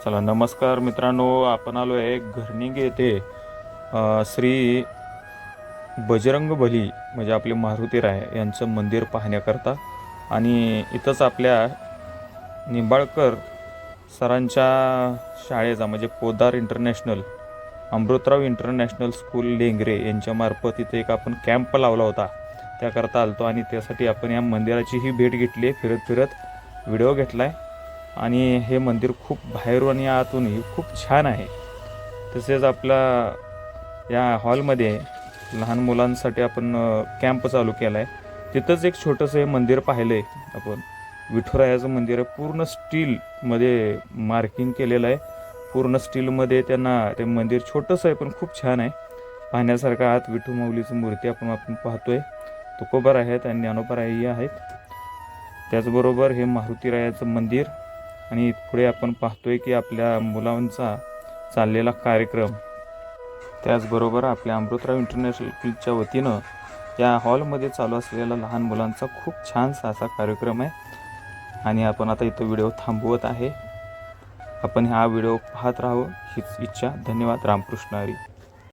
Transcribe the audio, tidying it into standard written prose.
चला नमस्कार मित्रांनो, आपण आलो आहे घरनिंगे येथे श्री बजरंग बली म्हणजे आपले मारुतीराय यांचं मंदिर पाहण्याकरता. आणि इथंच आपल्या निंबाळकर सरांच्या शाळेचा म्हणजे Podar international Amrutrao international school Lengare यांच्यामार्फत इथे एक आपण कॅम्प लावला होता, त्याकरता आलतो आणि त्यासाठी आपण या मंदिराचीही भेट घेतली. फिरत फिरत व्हिडिओ घेतला आहे आणि हे मंदिर खूप बाहेरून आणि आतूनही खूप छान आहे. तसेच आपला या हॉलमध्ये लहान मुलांसाठी आपण कॅम्प चालू केला आहे. तिथंच एक छोटंसं हे मंदिर पाहिलं आहे आपण. विठुरायाचं मंदिर आहे, पूर्ण स्टीलमध्ये मार्किंग केलेलं आहे. पूर्ण स्टीलमध्ये त्यांना ते मंदिर छोटंसं आहे पण खूप छान आहे पाहण्यासारखं. आत विठू माऊलीची मूर्ती आपण पाहतोय. तुकोबाराय आहेत आणि ज्ञानोबारायही आहेत. त्याचबरोबर हे मारुतीरायाचं मंदिर आणि पुढे आपण पाहतोय की आपल्या मुलांचा चाललेला कार्यक्रम. त्याचबरोबर आपल्या अमृतराव इंटरनॅशनल स्कूलच्या वतीनं या हॉलमध्ये चालू असलेला लहान मुलांचा खूप छानसा असा कार्यक्रम आहे. आणि आपण आता इथं व्हिडिओ थांबवत आहे. आपण हा व्हिडिओ पाहत राहावं हीच इच्छा. धन्यवाद. रामकृष्ण हरी.